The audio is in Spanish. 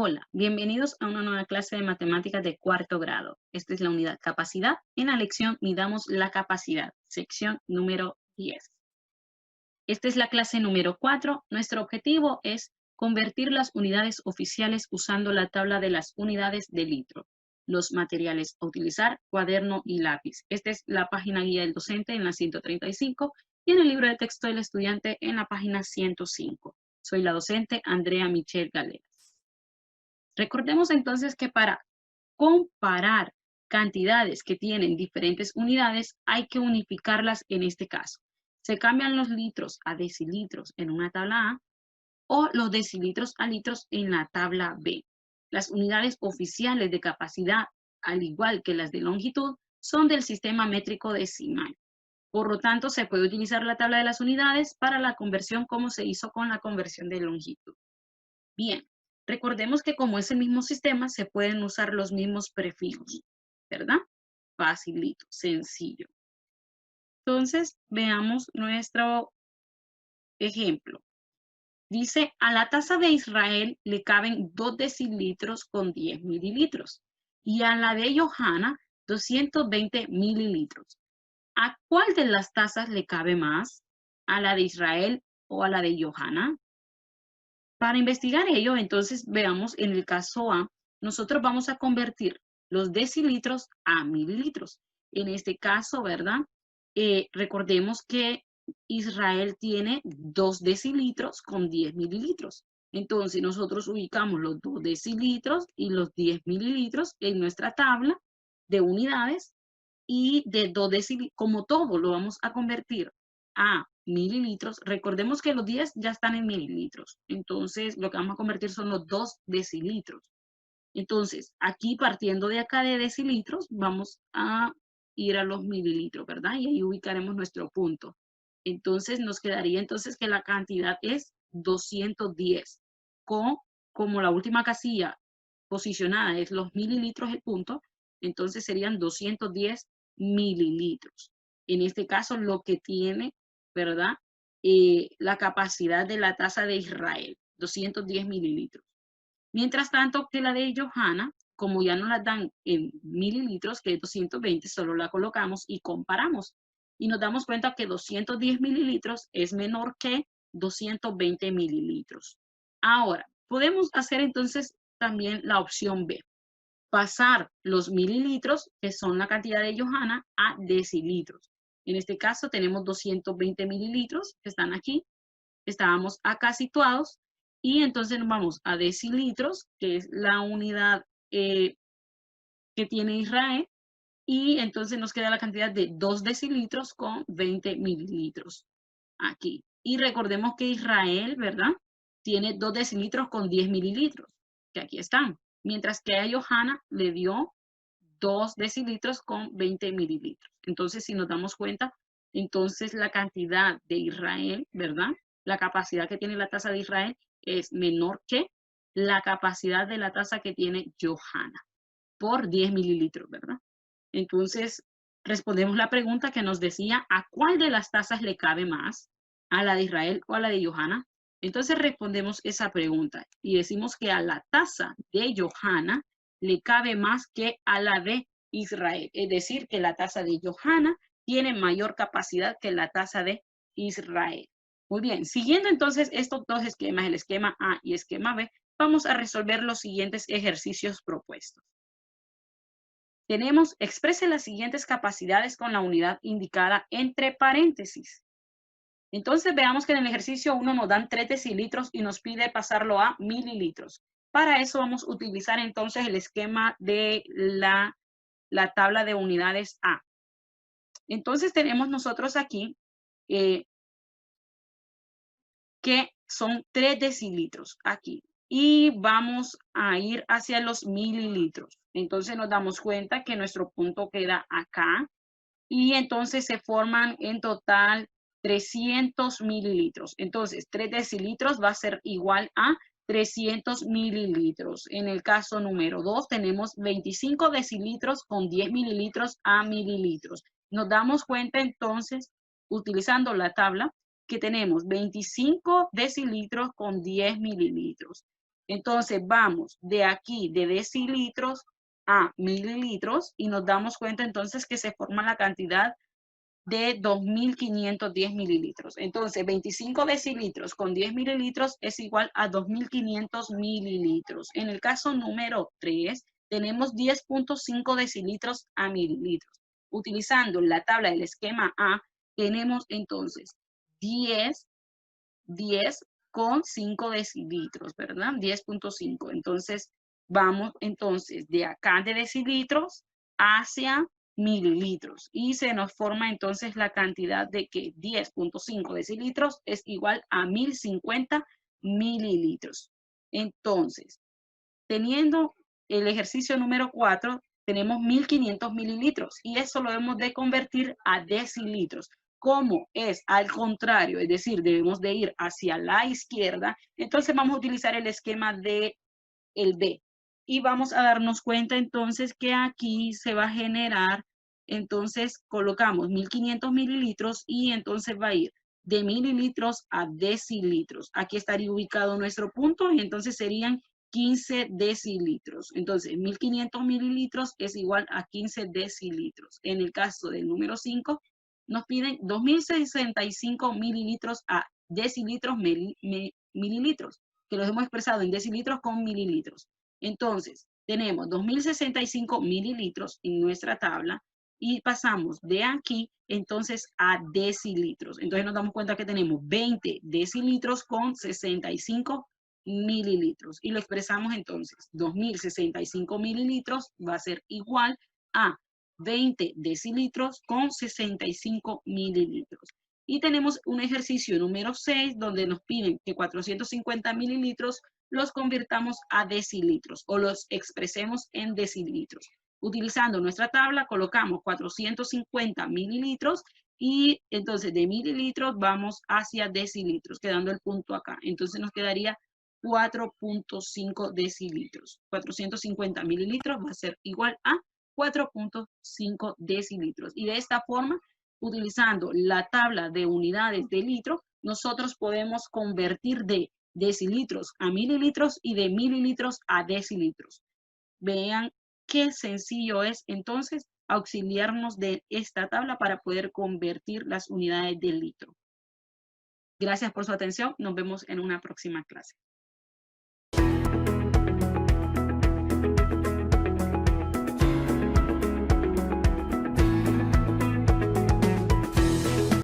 Hola, bienvenidos a una nueva clase de matemáticas de cuarto grado. Esta es la unidad capacidad. En la lección midamos la capacidad, sección número 10. Esta es la clase número 4. Nuestro objetivo es convertir las unidades oficiales usando la tabla de las unidades de litro. Los materiales a utilizar, cuaderno y lápiz. Esta es la página guía del docente en la 135 y en el libro de texto del estudiante en la página 105. Soy la docente Andrea Michelle Galera. Recordemos entonces que para comparar cantidades que tienen diferentes unidades, hay que unificarlas en este caso. Se cambian los litros a decilitros en una tabla A o los decilitros a litros en la tabla B. Las unidades oficiales de capacidad, al igual que las de longitud, son del sistema métrico decimal. Por lo tanto, se puede utilizar la tabla de las unidades para la conversión como se hizo con la conversión de longitud. Bien, recordemos que como es el mismo sistema, se pueden usar los mismos prefijos, ¿verdad? Facilito, sencillo. Entonces, veamos nuestro ejemplo. Dice, a la taza de Israel le caben 2 decilitros con 10 mililitros y a la de Johanna 220 mililitros. ¿A cuál de las tazas le cabe más? ¿A la de Israel o a la de Johanna? Para investigar ello, entonces veamos en el caso A, nosotros vamos a convertir los decilitros a mililitros. En este caso, ¿verdad? Recordemos que Israel tiene 2 decilitros con 10 mililitros. Entonces, nosotros ubicamos los 2 decilitros y los 10 mililitros en nuestra tabla de unidades y de 2 decilitros, como todo lo vamos a convertir a mililitros. Recordemos que los 10 ya están en mililitros. Entonces, lo que vamos a convertir son los 2 decilitros. Entonces, aquí partiendo de acá de decilitros, vamos a ir a los mililitros, ¿verdad? Y ahí ubicaremos nuestro punto. Entonces, nos quedaría entonces que la cantidad es 210. Como la última casilla posicionada es los mililitros el punto, entonces serían 210 mililitros. En este caso, lo que tiene, ¿verdad? La capacidad de la taza de Israel, 210 mililitros. Mientras tanto que la de Johanna, como ya no la dan en mililitros, que es 220, solo la colocamos y comparamos. Y nos damos cuenta que 210 mililitros es menor que 220 mililitros. Ahora, podemos hacer entonces también la opción B. Pasar los mililitros, que son la cantidad de Johanna, a decilitros. En este caso tenemos 220 mililitros que están aquí. Estábamos acá situados y entonces nos vamos a decilitros, que es la unidad que tiene Israel, y entonces nos queda la cantidad de 2 decilitros con 20 mililitros aquí. Y recordemos que Israel, ¿verdad? Tiene 2 decilitros con 10 mililitros, que aquí están. Mientras que a Johanna le dio 2 decilitros con 20 mililitros. Entonces, si nos damos cuenta, entonces la cantidad de Israel, ¿verdad? La capacidad que tiene la taza de Israel es menor que la capacidad de la taza que tiene Johanna por 10 mililitros, ¿verdad? Entonces, respondemos la pregunta que nos decía, ¿a cuál de las tazas le cabe más? ¿A la de Israel o a la de Johanna? Entonces respondemos esa pregunta y decimos que a la taza de Johanna le cabe más que a la de Israel. Es decir, que la taza de Johanna tiene mayor capacidad que la taza de Israel. Muy bien, siguiendo entonces estos dos esquemas, el esquema A y esquema B, vamos a resolver los siguientes ejercicios propuestos. Tenemos, exprese las siguientes capacidades con la unidad indicada entre paréntesis. Entonces veamos que en el ejercicio 1 nos dan 3 decilitros y nos pide pasarlo a mililitros. Para eso vamos a utilizar entonces el esquema de la tabla de unidades A. Entonces tenemos nosotros aquí que son 3 decilitros aquí. Y vamos a ir hacia los mililitros. Entonces nos damos cuenta que nuestro punto queda acá. Y entonces se forman en total 300 mililitros. Entonces, 3 decilitros va a ser igual a 300 mililitros. En el caso número 2 tenemos 25 decilitros con 10 mililitros a mililitros. Nos damos cuenta entonces, utilizando la tabla, que tenemos 25 decilitros con 10 mililitros. Entonces vamos de aquí de decilitros a mililitros y nos damos cuenta entonces que se forma la cantidad de 2.510 mililitros. Entonces, 25 decilitros con 10 mililitros es igual a 2.500 mililitros. En el caso número 3, tenemos 10.5 decilitros a mililitros. Utilizando la tabla del esquema A, tenemos entonces 10 con 5 decilitros, ¿verdad? 10.5. Entonces, vamos entonces de acá de decilitros hacia mililitros y se nos forma entonces la cantidad de que 10.5 decilitros es igual a 1.050 mililitros. Entonces, teniendo el ejercicio número 4, tenemos 1.500 mililitros y eso lo debemos de convertir a decilitros. Como es al contrario, es decir, debemos de ir hacia la izquierda, entonces vamos a utilizar el esquema de el B. Y vamos a darnos cuenta entonces que aquí se va a generar, entonces colocamos 1.500 mililitros y entonces va a ir de mililitros a decilitros. Aquí estaría ubicado nuestro punto y entonces serían 15 decilitros. Entonces, 1.500 mililitros es igual a 15 decilitros. En el caso del número 5, nos piden 2.065 mililitros a decilitros mililitros, que los hemos expresado en decilitros con mililitros. Entonces, tenemos 2.065 mililitros en nuestra tabla y pasamos de aquí entonces a decilitros. Entonces nos damos cuenta que tenemos 20 decilitros con 65 mililitros y lo expresamos entonces 2.065 mililitros va a ser igual a 20 decilitros con 65 mililitros. Y tenemos un ejercicio número 6 donde nos piden que 450 mililitros los convirtamos a decilitros o los expresemos en decilitros. Utilizando nuestra tabla colocamos 450 mililitros y entonces de mililitros vamos hacia decilitros, quedando el punto acá. Entonces nos quedaría 4.5 decilitros. 450 mililitros va a ser igual a 4.5 decilitros. Y de esta forma, utilizando la tabla de unidades de litro, nosotros podemos convertir de decilitros a mililitros y de mililitros a decilitros. Vean qué sencillo es entonces auxiliarnos de esta tabla para poder convertir las unidades de litro. Gracias por su atención. Nos vemos en una próxima clase.